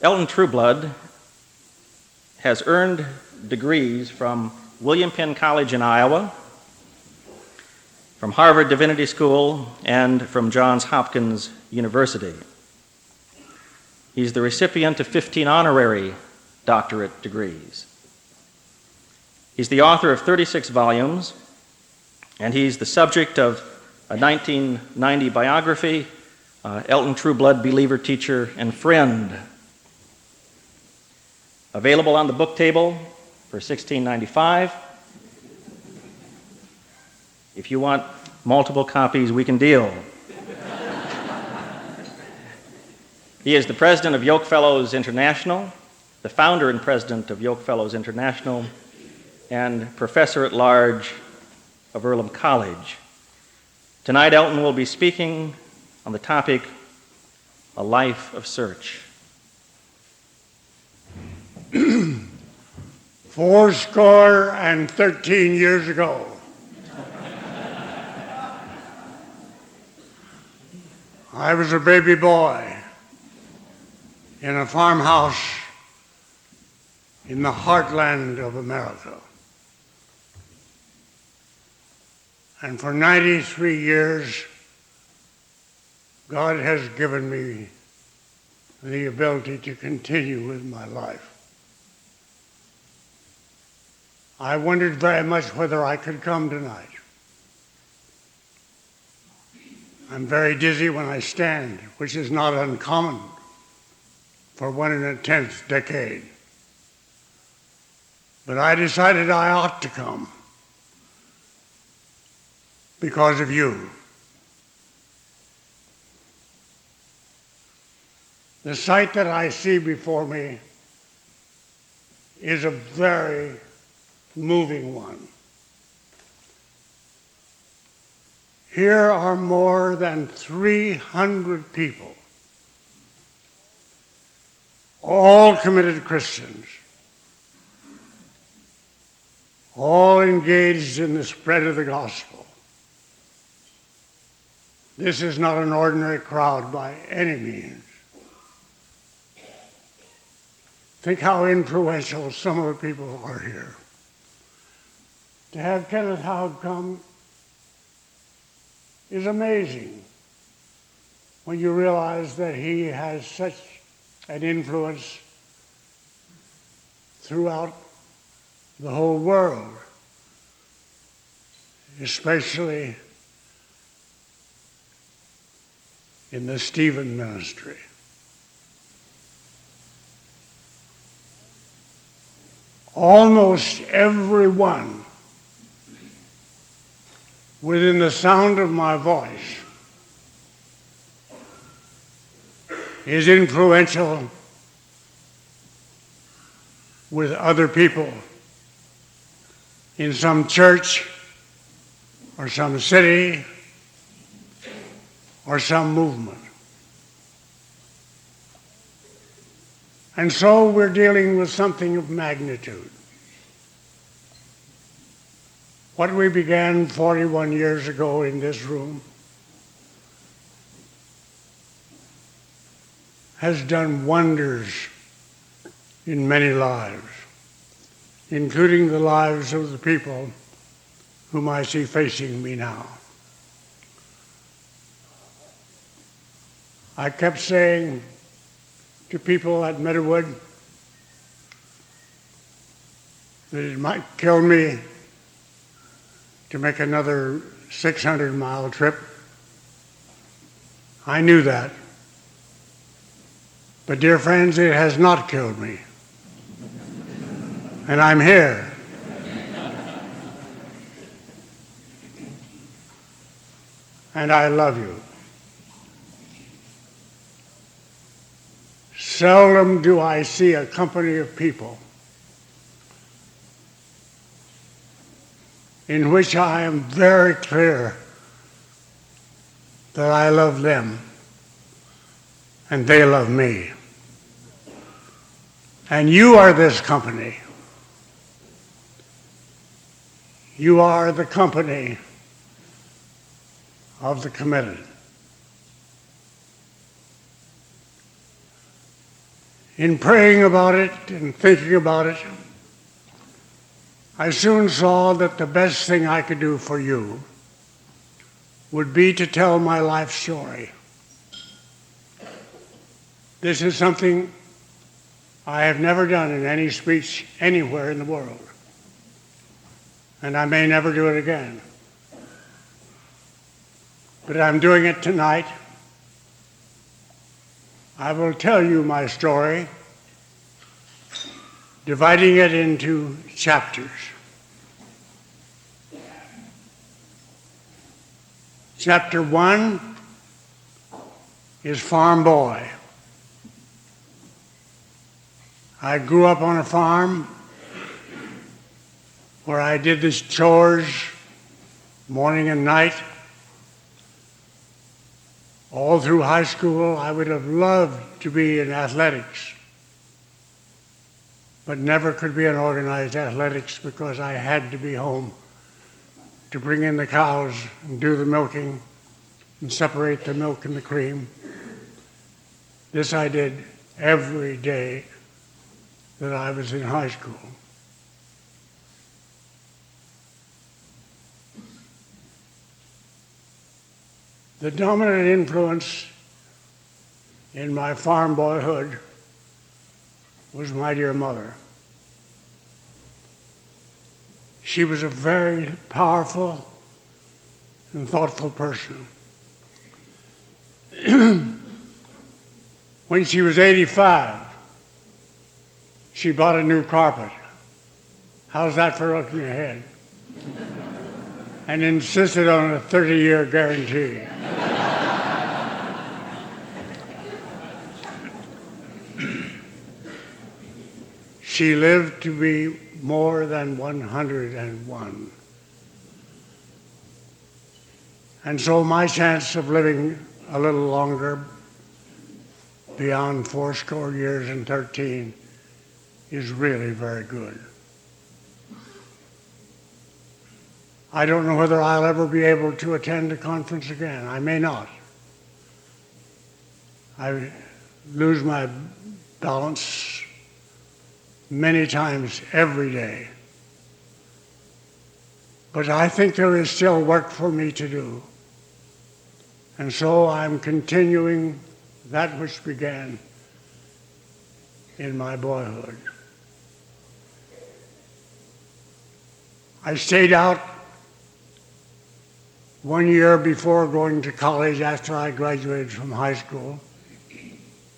Elton Trueblood has earned degrees from William Penn College in Iowa, from Harvard Divinity School, and from Johns Hopkins University. He's the recipient of 15 honorary doctorate degrees. He's the author of 36 volumes, and he's the subject of a 1990 biography, Elton Trueblood, Believer, Teacher, and Friend. Available on the book table for $16.95. If you want multiple copies, we can deal. He is the president of Yokefellows International, the founder and president of Yokefellows International, and professor at large of Earlham College. Tonight, Elton will be speaking on the topic, A Life of Search. 13 years ago, I was a baby boy in a farmhouse in the heartland of America. And for 93 years, God has given me the ability to continue with my life. I wondered very much whether I could come tonight. I'm very dizzy when I stand, which is not uncommon for one in a 10th decade. But I decided I ought to come because of you. The sight that I see before me is a very moving one. Here are more than 300 people, all committed Christians, all engaged in the spread of the gospel. This is not an ordinary crowd by any means. Think how influential some of the people are here. To have Kenneth Howard come is amazing when you realize that he has such an influence throughout the whole world, especially in the Stephen ministry. Almost everyone within the sound of my voice is influential with other people in some church or some city or some movement. And so we're dealing with something of magnitude. What we began 41 years ago in this room has done wonders in many lives, including the lives of the people whom I see facing me now. I kept saying to people at Meadowood that it might kill me to make another 600-mile trip. I knew that. But dear friends, it has not killed me. And I'm here. And I love you. Seldom do I see a company of people in which I am very clear that I love them and they love me. And you are this company. You are the company of the committed. In praying about it and thinking about it, I soon saw that the best thing I could do for you would be to tell my life story. This is something I have never done in any speech anywhere in the world, and I may never do it again. But I'm doing it tonight. I will tell you my story, dividing it into chapters. Chapter 1 is Farm Boy. I grew up on a farm where I did the chores morning and night. All through high school, I would have loved to be in athletics, but never could be in organized athletics because I had to be home to bring in the cows and do the milking and separate the milk and the cream. This I did every day that I was in high school. The dominant influence in my farm boyhood was my dear mother. She was a very powerful and thoughtful person. When she was 85, she bought a new carpet. How's that for looking ahead? And insisted on a 30-year guarantee. She lived to be more than 101. And so my chance of living a little longer, beyond 80 years and 13, is really very good. I don't know whether I'll ever be able to attend a conference again. I may not. I lose my balance many times every day. But I think there is still work for me to do. And so I'm continuing that which began in my boyhood. I stayed out 1 year before going to college after I graduated from high school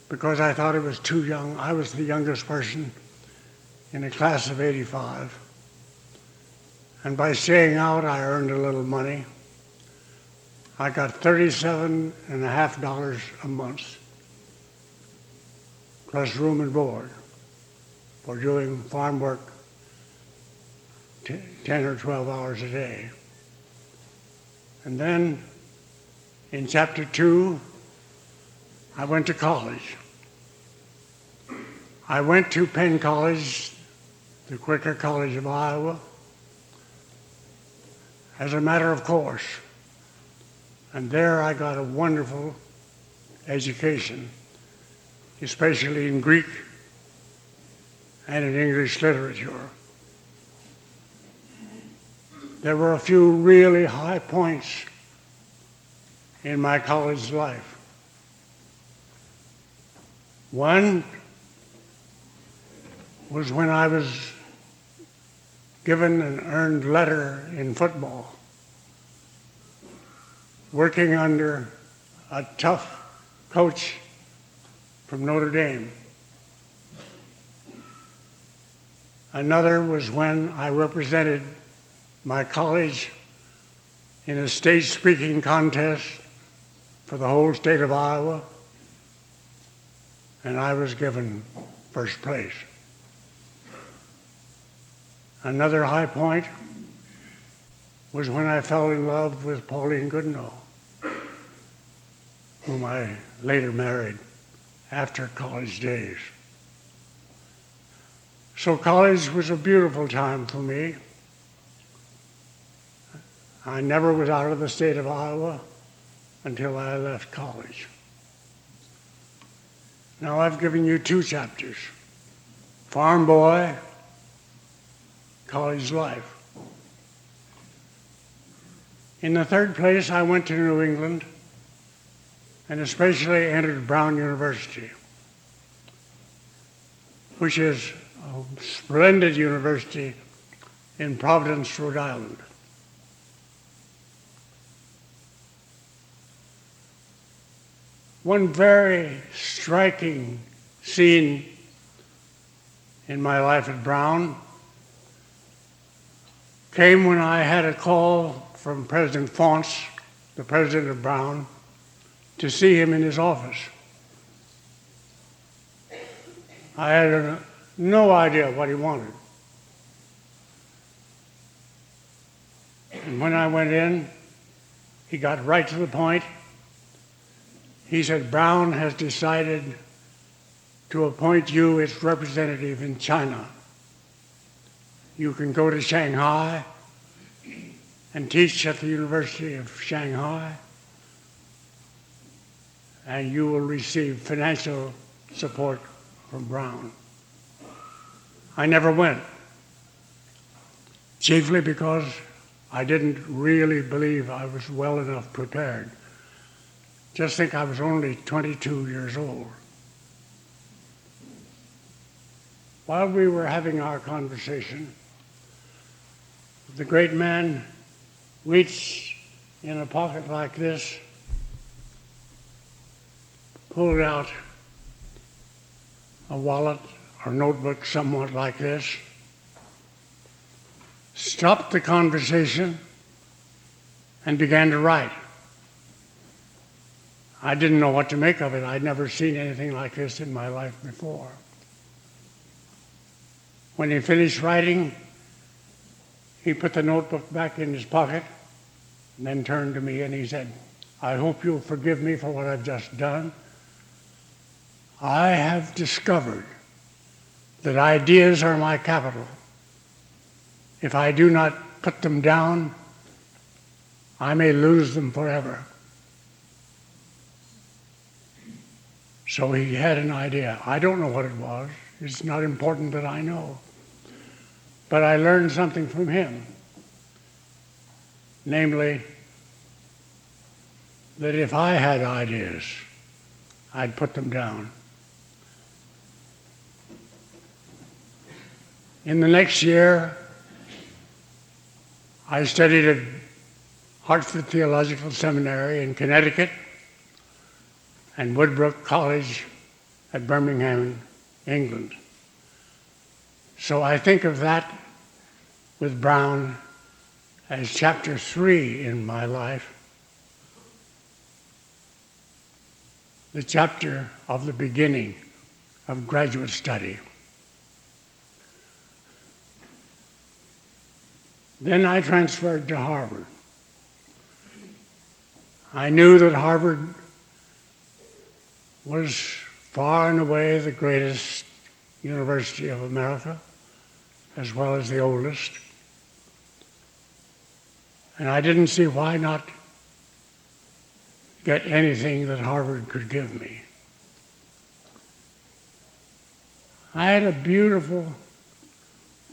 because I thought it was too young. I was the youngest person in a class of 85. And by staying out, I earned a little money. I got $37.50 a month, plus room and board, for doing farm work 10 or 12 hours a day. And then in chapter 2, I went to college. I went to Penn College, the Quaker College of Iowa, as a matter of course. And there I got a wonderful education, especially in Greek and in English literature. There were a few really high points in my college life. One was when I was given an earned letter in football, working under a tough coach from Notre Dame. Another was when I represented my college in a stage speaking contest for the whole state of Iowa, and I was given first place. Another high point was when I fell in love with Pauline Goodenough, whom I later married after college days. So college was a beautiful time for me. I never was out of the state of Iowa until I left college. Now I've given you 2 chapters: farm boy, college life. In the 3rd place, I went to New England and especially entered Brown University, which is a splendid university in Providence, Rhode Island. One very striking scene in my life at Brown came when I had a call from President Fonce, the president of Brown, to see him in his office. I had no idea what he wanted. And when I went in, he got right to the point. He said, "Brown has decided to appoint you its representative in China. You can go to Shanghai and teach at the University of Shanghai, and you will receive financial support from Brown." I never went, chiefly because I didn't really believe I was well enough prepared. Just think I was only 22 years old. While we were having our conversation, the great man reached in a pocket like this, pulled out a wallet or notebook somewhat like this, stopped the conversation, and began to write. I didn't know what to make of it. I'd never seen anything like this in my life before. When he finished writing, he put the notebook back in his pocket and then turned to me and he said, "I hope you'll forgive me for what I've just done. I have discovered that ideas are my capital. If I do not put them down, I may lose them forever." So he had an idea. I don't know what it was. It's not important that I know. But I learned something from him. Namely, that if I had ideas, I'd put them down. In the next year, I studied at Hartford Theological Seminary in Connecticut and Woodbrook College at Birmingham, England. So I think of that with Brown as chapter 3 in my life, the chapter of the beginning of graduate study. Then I transferred to Harvard. I knew that Harvard was far and away the greatest university of America, as well as the oldest. And I didn't see why not get anything that Harvard could give me. I had a beautiful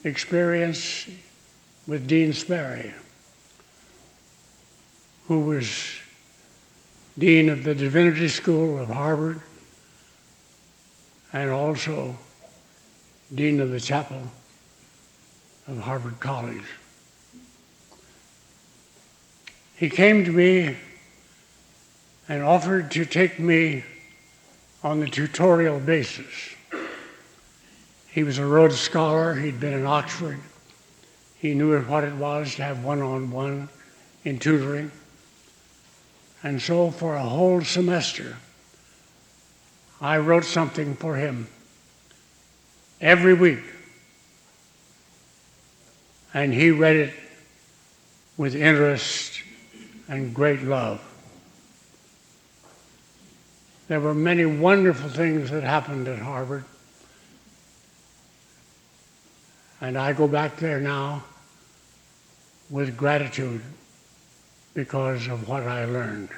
experience with Dean Sperry, who was Dean of the Divinity School of Harvard and also Dean of the Chapel of Harvard College. He came to me and offered to take me on the tutorial basis. He was a Rhodes Scholar. He'd been in Oxford. He knew what it was to have one-on-one in tutoring. And so for a whole semester, I wrote something for him every week. And he read it with interest and great love. There were many wonderful things that happened at Harvard. And I go back there now with gratitude because of what I learned.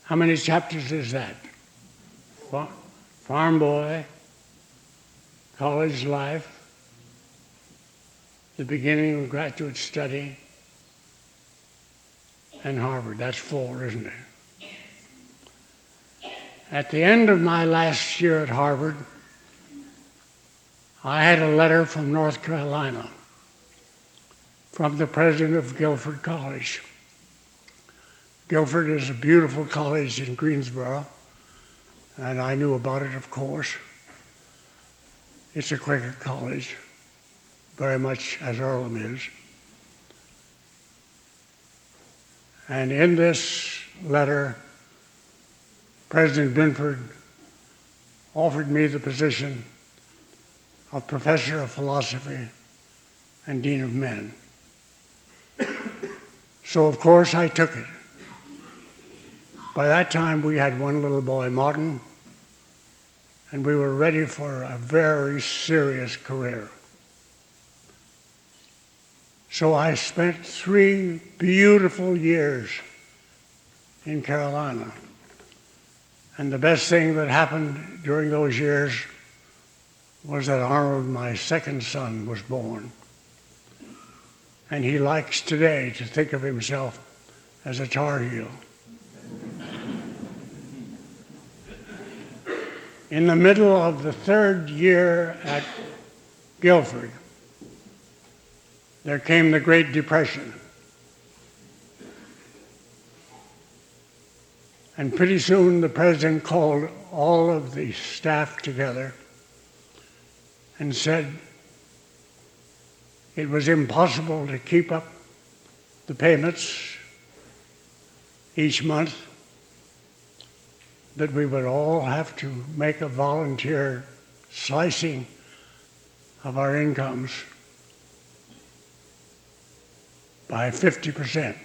How many chapters is that? Farm boy, college life, the beginning of graduate study, and Harvard. That's 4, isn't it? At the end of my last year at Harvard, I had a letter from North Carolina, from the president of Guilford College. Guilford is a beautiful college in Greensboro, and I knew about it, of course. It's a Quaker college, very much as Earlham is. And in this letter, President Binford offered me the position of Professor of Philosophy and Dean of Men. So, of course, I took it. By that time, we had one little boy, Martin, and we were ready for a very serious career. So I spent 3 beautiful years in Carolina. And the best thing that happened during those years was that Arnold, my second son, was born. And he likes today to think of himself as a Tar Heel. In the middle of the 3rd year at Guilford, there came the Great Depression. And pretty soon the president called all of the staff together and said it was impossible to keep up the payments each month, that we would all have to make a volunteer slicing of our incomes by 50%.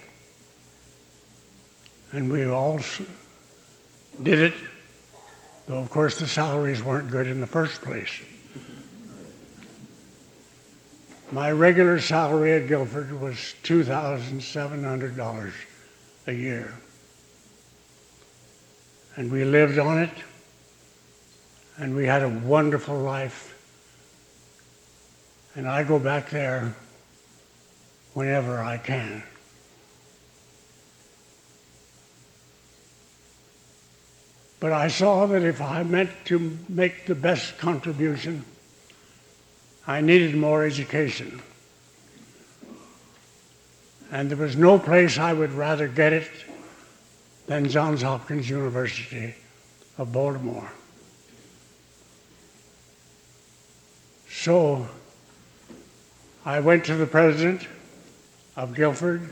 And we all did it, though of course the salaries weren't good in the first place. My regular salary at Guilford was $2,700 a year. And we lived on it, and we had a wonderful life. And I go back there whenever I can. But I saw that if I meant to make the best contribution, I needed more education. And there was no place I would rather get it than Johns Hopkins University of Baltimore. So I went to the president of Guilford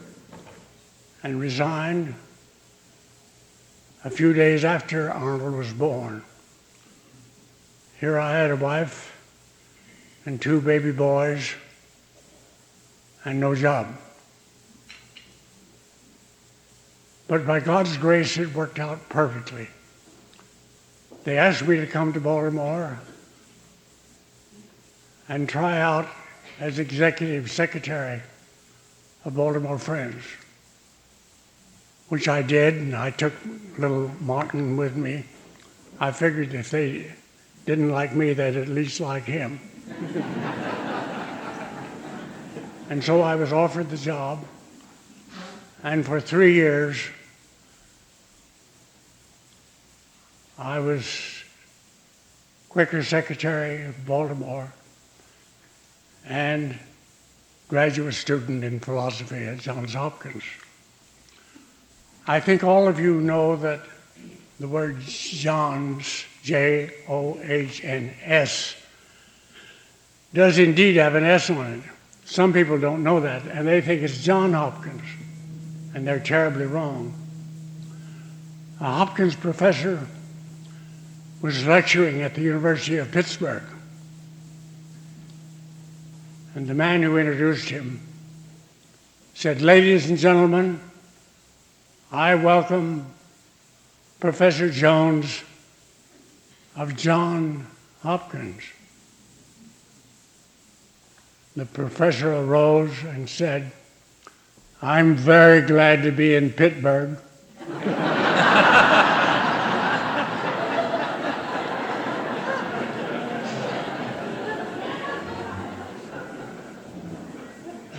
and resigned a few days after Arnold was born. Here I had a wife and 2 baby boys and no job. But by God's grace, it worked out perfectly. They asked me to come to Baltimore and try out as executive secretary of Baltimore Friends, which I did, and I took little Martin with me. I figured if they didn't like me, they'd at least like him. And so I was offered the job, and for 3 years, I was Quaker Secretary of Baltimore and graduate student in philosophy at Johns Hopkins. I think all of you know that the word Johns, Johns, does indeed have an S on it. Some people don't know that, and they think it's John Hopkins, and they're terribly wrong. A Hopkins professor was lecturing at the University of Pittsburgh, and the man who introduced him said, "Ladies and gentlemen, I welcome Professor Jones of John Hopkins." The professor arose and said, "I'm very glad to be in Pittsburgh."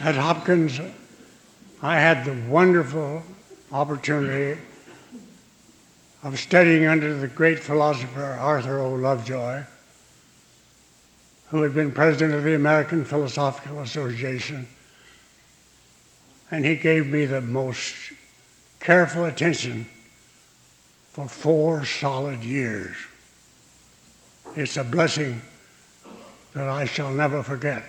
At Hopkins, I had the wonderful opportunity of studying under the great philosopher Arthur O. Lovejoy, who had been president of the American Philosophical Association, and he gave me the most careful attention for 4 solid years. It's a blessing that I shall never forget.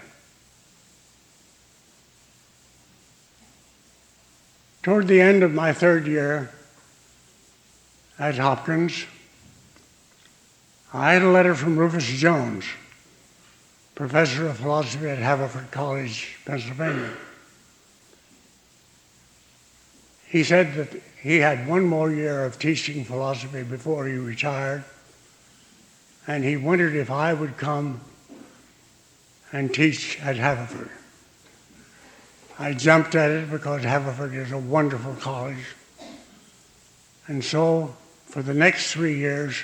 Toward the end of my 3rd year at Hopkins, I had a letter from Rufus Jones, professor of philosophy at Haverford College, Pennsylvania. He said that he had 1 more year of teaching philosophy before he retired, and he wondered if I would come and teach at Haverford. I jumped at it because Haverford is a wonderful college. And so, for the next 3 years,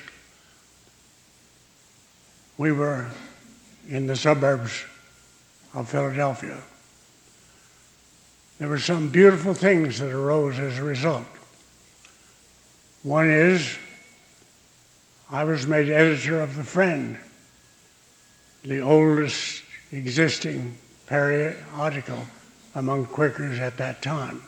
we were in the suburbs of Philadelphia. There were some beautiful things that arose as a result. One is, I was made editor of The Friend, the oldest existing periodical among Quakers at that time.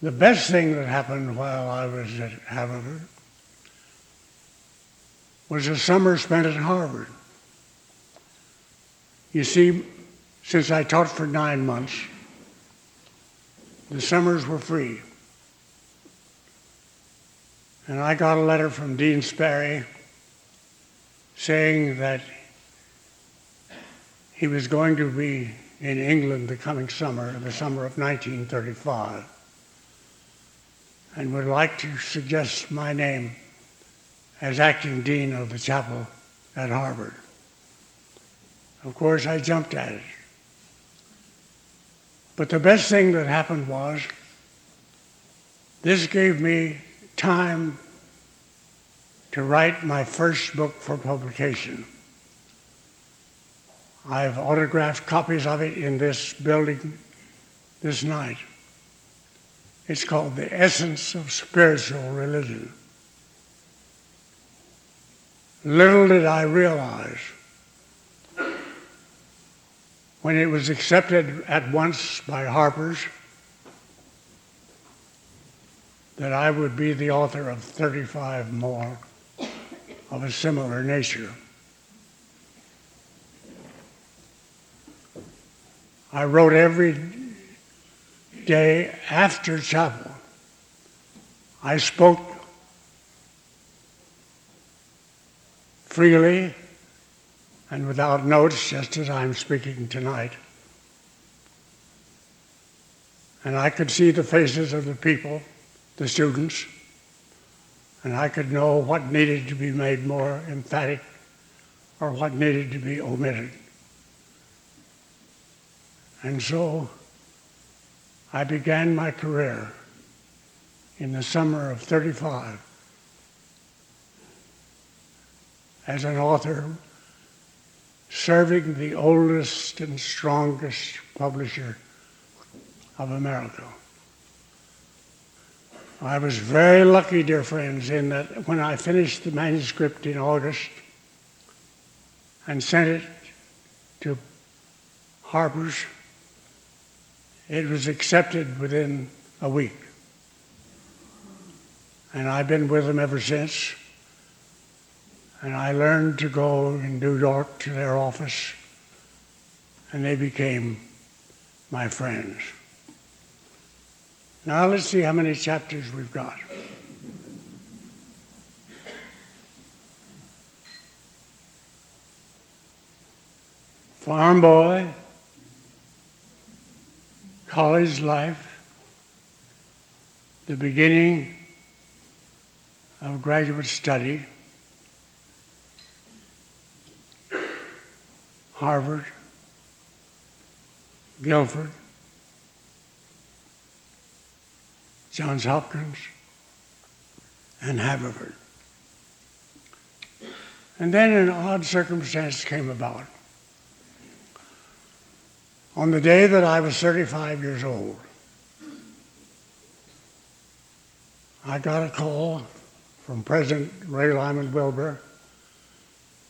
The best thing that happened while I was at Harvard was a summer spent at Harvard. You see, since I taught for 9 months, the summers were free. And I got a letter from Dean Sperry saying that he was going to be in England the coming summer, the summer of 1935, and would like to suggest my name as acting dean of the chapel at Harvard. Of course, I jumped at it. But the best thing that happened was this gave me time to write my first book for publication. I've autographed copies of it in this building this night. It's called The Essence of Spiritual Religion. Little did I realize when it was accepted at once by Harper's that I would be the author of 35 more of a similar nature. I wrote every day after chapel. I spoke freely and without notes, just as I'm speaking tonight. And I could see the faces of the people, the students, and I could know what needed to be made more emphatic or what needed to be omitted. And so I began my career in the summer of 35 as an author serving the oldest and strongest publisher of America. I was very lucky, dear friends, in that when I finished the manuscript in August and sent it to Harper's, it was accepted within a week. And I've been with them ever since. And I learned to go in New York to their office, and they became my friends. Now let's see how many chapters we've got. Farm boy, college life, the beginning of graduate study, Harvard, Guilford, Johns Hopkins, and Haverford. And then an odd circumstance came about. On the day that I was 35 years old, I got a call from President Ray Lyman Wilbur,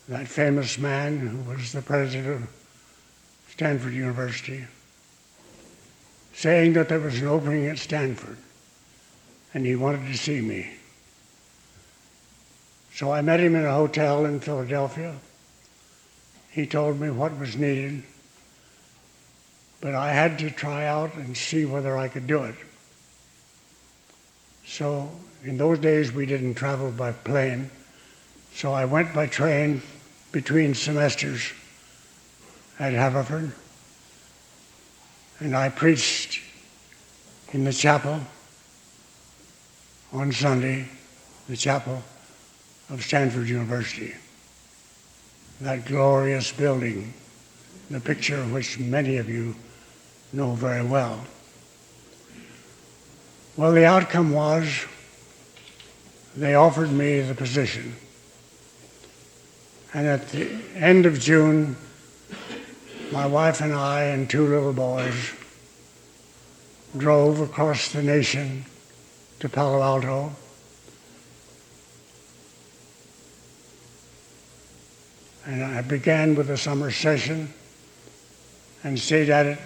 that famous man who was the president of Stanford University, saying that there was an opening at Stanford and he wanted to see me. So I met him in a hotel in Philadelphia. He told me what was needed, but I had to try out and see whether I could do it. So in those days we didn't travel by plane, so I went by train between semesters at Haverford, and I preached in the chapel on Sunday, the chapel of Stanford University, that glorious building, the picture of which many of you know very well. Well, the outcome was they offered me the position. And at the end of June, my wife and I and two little boys drove across the nation to Palo Alto. And I began with the summer session and stayed at it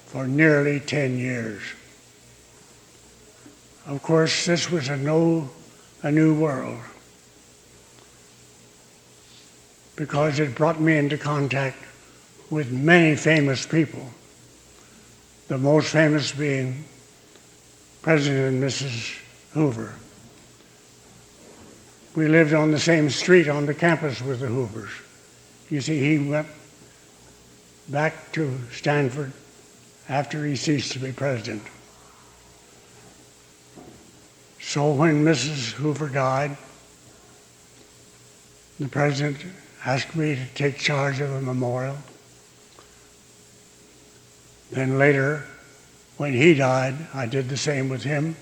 for nearly 10 years. Of course, this was a new world, because it brought me into contact with many famous people, the most famous being President and Mrs. Hoover. We lived on the same street on the campus with the Hoovers. You see, he went back to Stanford after he ceased to be president. So when Mrs. Hoover died, the president asked me to take charge of the memorial. Then later, when he died, I did the same with him.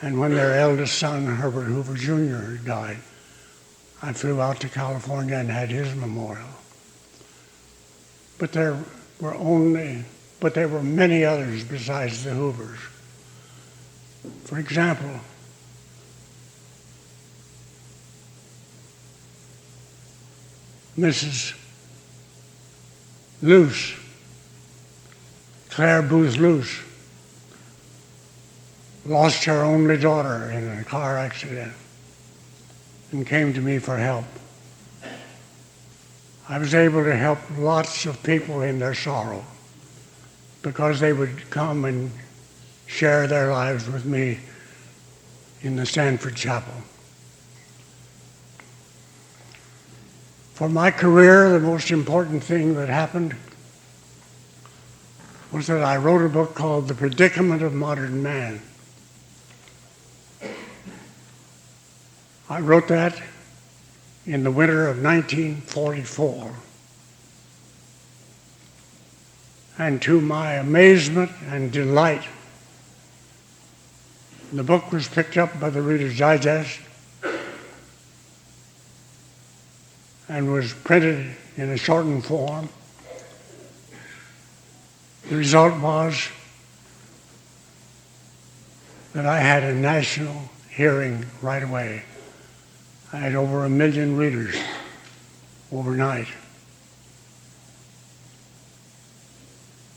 And when their eldest son, Herbert Hoover Jr., died, I flew out to California and had his memorial. But there were many others besides the Hoovers. For example, Mrs. Luce, Claire Booth Luce, lost her only daughter in a car accident and came to me for help. I was able to help lots of people in their sorrow because they would come and share their lives with me in the Stanford Chapel. For my career, the most important thing that happened was that I wrote a book called The Predicament of Modern Man. I wrote that in the winter of 1944. And to my amazement and delight, the book was picked up by the Reader's Digest and was printed in a shortened form. The result was that I had a national hearing right away. I had over 1 million readers overnight.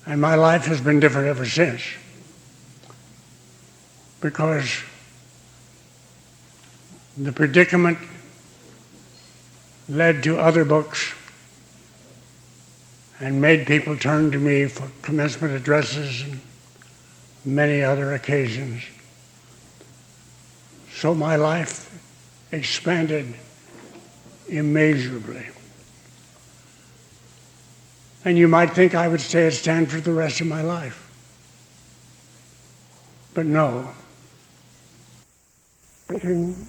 And my life has been different ever since, because the predicament led to other books and made people turn to me for commencement addresses and many other occasions. So my life expanded immeasurably. And you might think I would stay at Stanford the rest of my life. But no. Thinking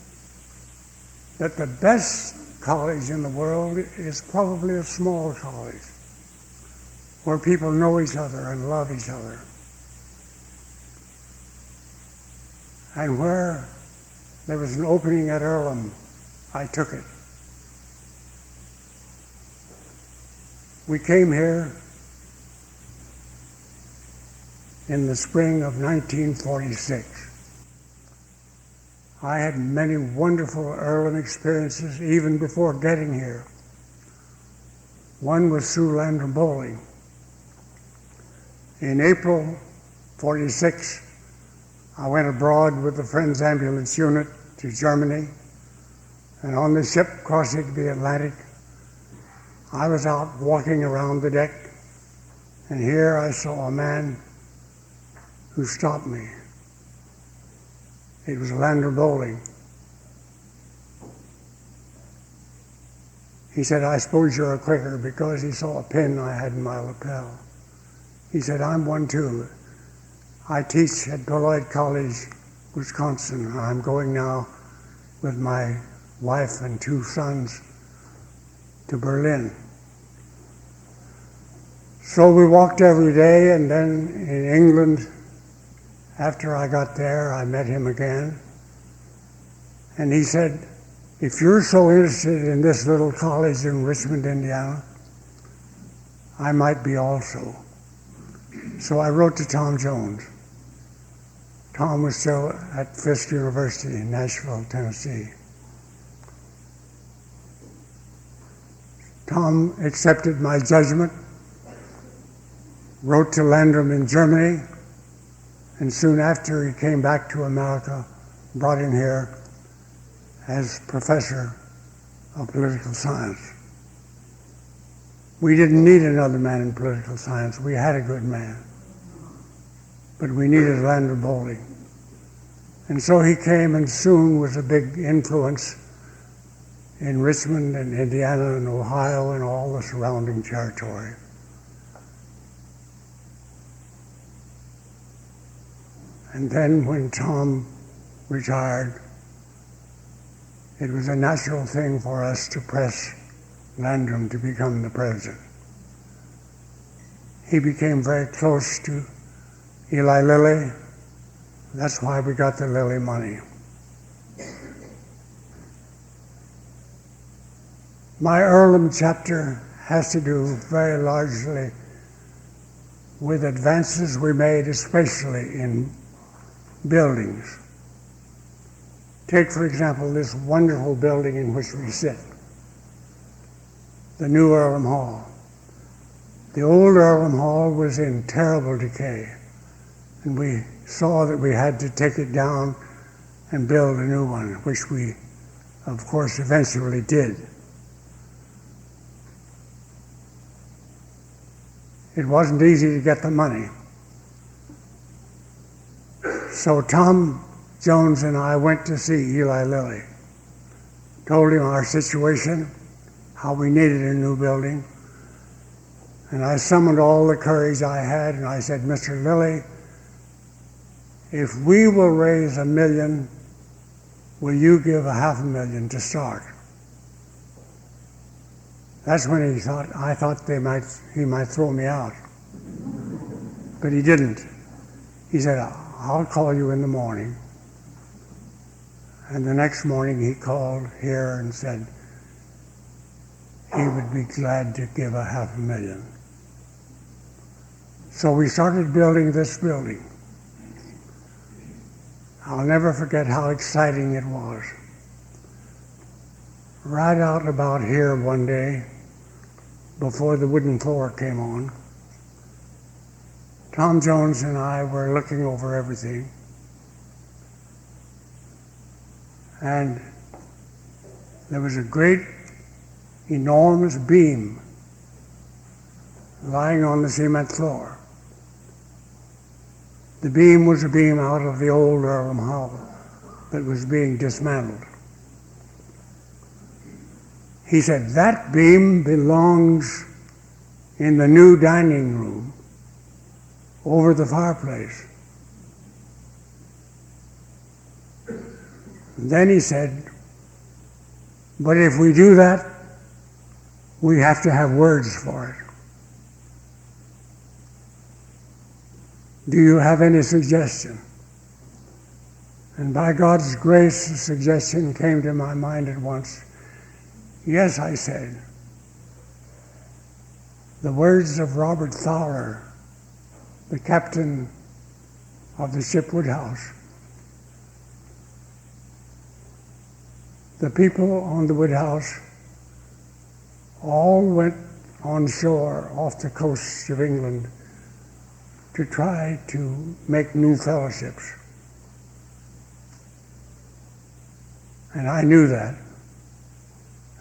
that the best college in the world is probably a small college where people know each other and love each other. And where there was an opening at Earlham, I took it. We came here in the spring of 1946. I had many wonderful Earlham experiences even before getting here. One was through Landrum Bowling. In April 46, I went abroad with the Friends Ambulance Unit to Germany, and on the ship crossing the Atlantic, I was out walking around the deck, and here I saw a man who stopped me. It was Landrum Bowling. He said, "I suppose you're a Quaker," because he saw a pin I had in my lapel. He said, "I'm one too. I teach at Earlham College, Wisconsin. I'm going now with my wife and 2 sons to Berlin." So we walked every day, and then in England, after I got there, I met him again. And he said, "If you're so interested in this little college in Richmond, Indiana, I might be also." So I wrote to Tom Jones. Tom was still at Fisk University in Nashville, Tennessee. Tom accepted my judgment, wrote to Landrum in Germany, and soon after he came back to America, brought him here as professor of political science. We didn't need another man in political science. We had a good man. But we needed Landrum Bowling. And so he came and soon was a big influence in Richmond and Indiana and Ohio and all the surrounding territory. And then when Tom retired, it was a natural thing for us to press Landrum to become the president. He became very close to Eli Lilly. That's why we got the Lilly money. My Earlham chapter has to do very largely with advances we made, especially in buildings. Take, for example, this wonderful building in which we sit, the new Earlham Hall. The old Earlham Hall was in terrible decay, and we saw that we had to take it down and build a new one, which we, of course, eventually did. It wasn't easy to get the money. So Tom Jones and I went to see Eli Lilly, told him our situation, how we needed a new building, and I summoned all the courage I had, and I said, "Mr. Lilly, if we will raise $1 million, will you give $500,000 to start?" That's when I thought he might throw me out. But he didn't. He said, "I'll call you in the morning." And the next morning he called here and said he would be glad to give $500,000. So we started building this building. I'll never forget how exciting it was. Right out about here one day, before the wooden floor came on, Tom Jones and I were looking over everything, and there was a great, enormous beam lying on the cement floor. The beam was a beam out of the old Earlham Hall that was being dismantled. He said, "That beam belongs in the new dining room over the fireplace." And then he said, "But if we do that, we have to have words for it. Do you have any suggestion?" And by God's grace, the suggestion came to my mind at once. Yes, I said. The words of Robert Fowler, the captain of the ship Woodhouse. The people on the Woodhouse all went on shore off the coast of England to try to make new fellowships. And I knew that.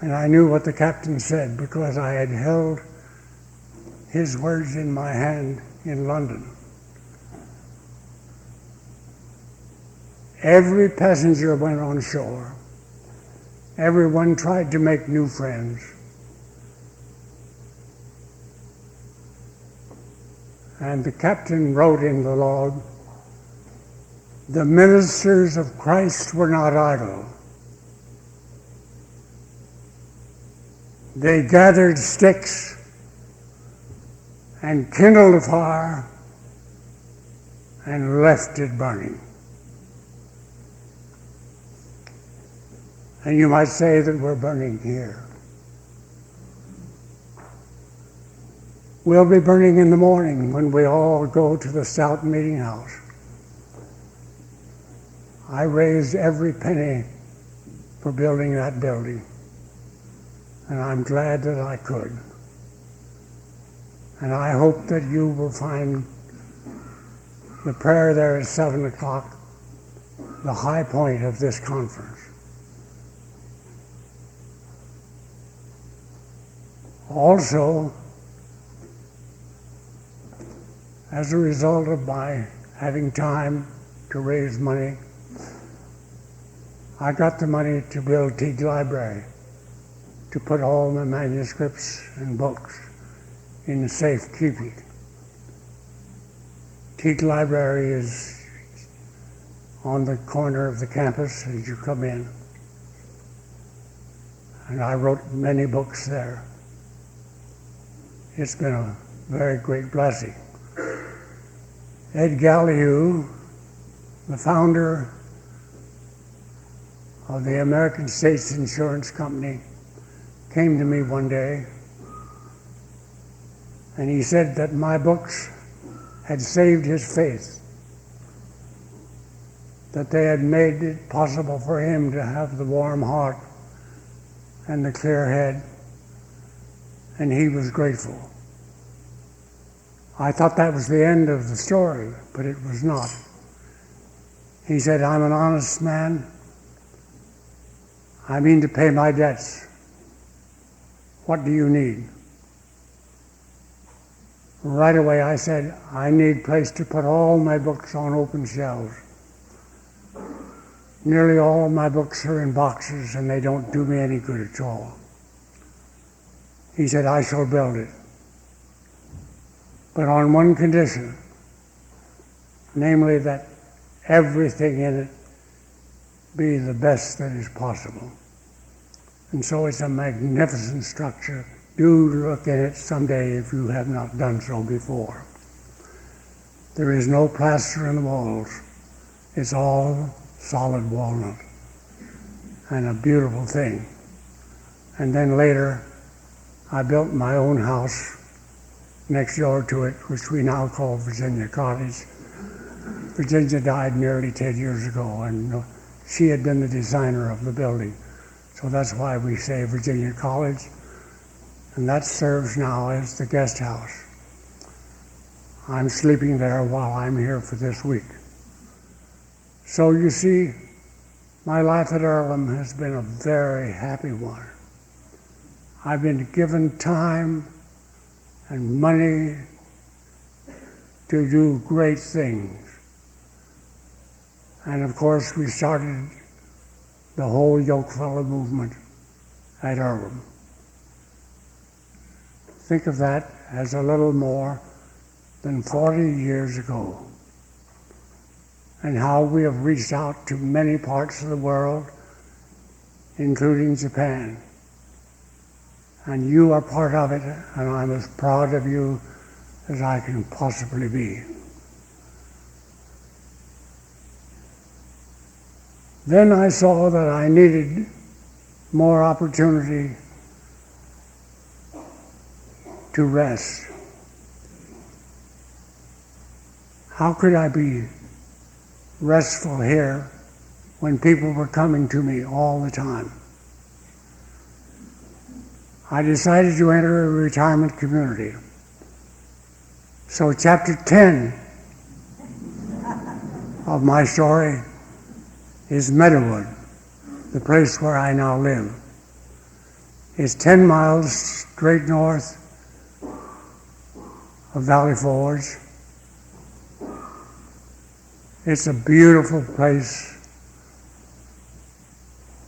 And I knew what the captain said because I had held his words in my hand in London. Every passenger went on shore. Everyone tried to make new friends. And the captain wrote in the log, "The ministers of Christ were not idle. They gathered sticks and kindled a fire and left it burning." And you might say that we're burning here. We'll be burning in the morning when we all go to the Stout Meeting House. I raised every penny for building that building, and I'm glad that I could. And I hope that you will find the prayer there at 7 o'clock the high point of this conference. Also, as a result of my having time to raise money, I got the money to build Teague Library, to put all my manuscripts and books in safekeeping. Teague Library is on the corner of the campus as you come in, and I wrote many books there. It's been a very great blessing. Ed Gallagher, the founder of the American States Insurance Company, came to me one day and he said that my books had saved his faith, that they had made it possible for him to have the warm heart and the clear head, and he was grateful. I thought that was the end of the story, but it was not. He said, "I'm an honest man. I mean to pay my debts. What do you need?" Right away I said, "I need a place to put all my books on open shelves. Nearly all of my books are in boxes and they don't do me any good at all." He said, "I shall build it, but on one condition, namely that everything in it be the best that is possible." And so it's a magnificent structure. Do look at it someday if you have not done so before. There is no plaster in the walls. It's all solid walnut, and a beautiful thing. And then later, I built my own house next door to it, which we now call Virginia Cottage. Virginia died nearly 10 years ago, and she had been the designer of the building. So that's why we say Virginia College, and that serves now as the guest house. I'm sleeping there while I'm here for this week. So you see, my life at Earlham has been a very happy one. I've been given time and money to do great things. And of course, we started the whole Yokefellow movement at Earlham. Think of that as a little more than 40 years ago, and how we have reached out to many parts of the world, including Japan. And you are part of it, and I'm as proud of you as I can possibly be. Then I saw that I needed more opportunity to rest. How could I be restful here when people were coming to me all the time? I decided to enter a retirement community. So chapter 10 of my story is Meadowood, the place where I now live. It's 10 miles straight north of Valley Forge. It's a beautiful place.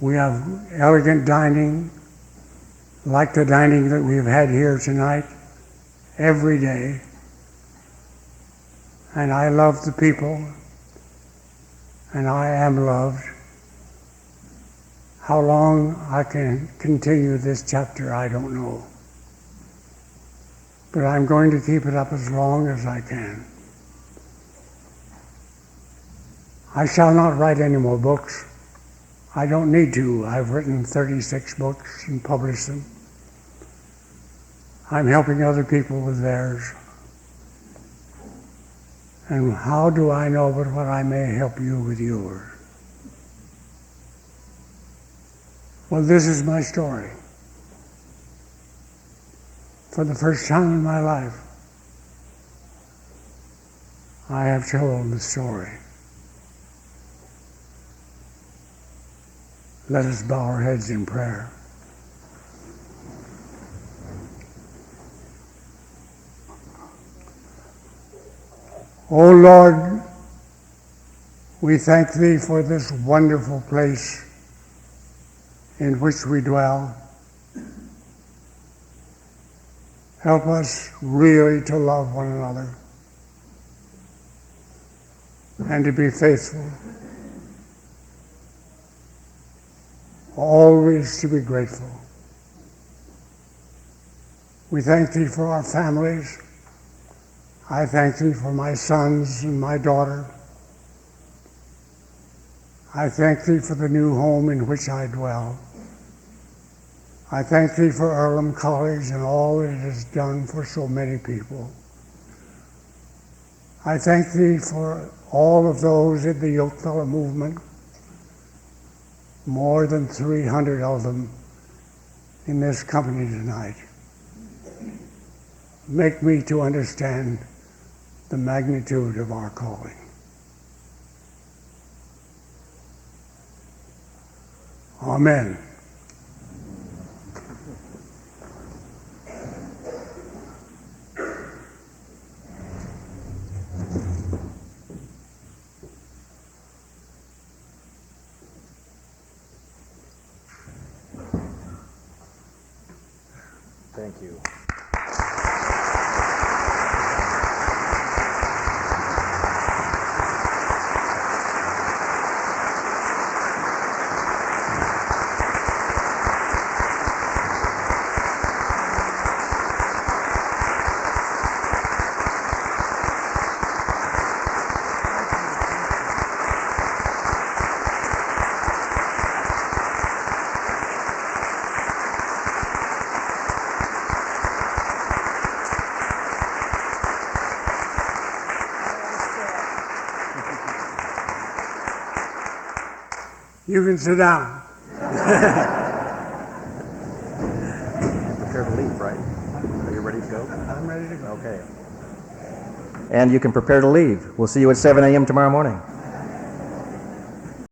We have elegant dining, like the dining that we've had here tonight, every day. And I love the people, and I am loved. How long I can continue this chapter, I don't know. But I'm going to keep it up as long as I can. I shall not write any more books. I don't need to. I've written 36 books and published them. I'm helping other people with theirs. And how do I know but what I may help you with yours? Well, this is my story. For the first time in my life, I have told the story. Let us bow our heads in prayer. O Lord, we thank Thee for this wonderful place in which we dwell. Help us really to love one another and to be faithful. Always to be grateful. We thank Thee for our families. I thank Thee for my sons and my daughter. I thank Thee for the new home in which I dwell. I thank Thee for Earlham College and all that it has done for so many people. I thank Thee for all of those in the Yokefellow movement, more than 300 of them in this company tonight. Make me to understand the magnitude of our calling. Amen. Thank you. You can sit down. Prepare to leave, right? Are you ready to go? I'm ready to go. Okay. And you can prepare to leave. We'll see you at 7 a.m. tomorrow morning.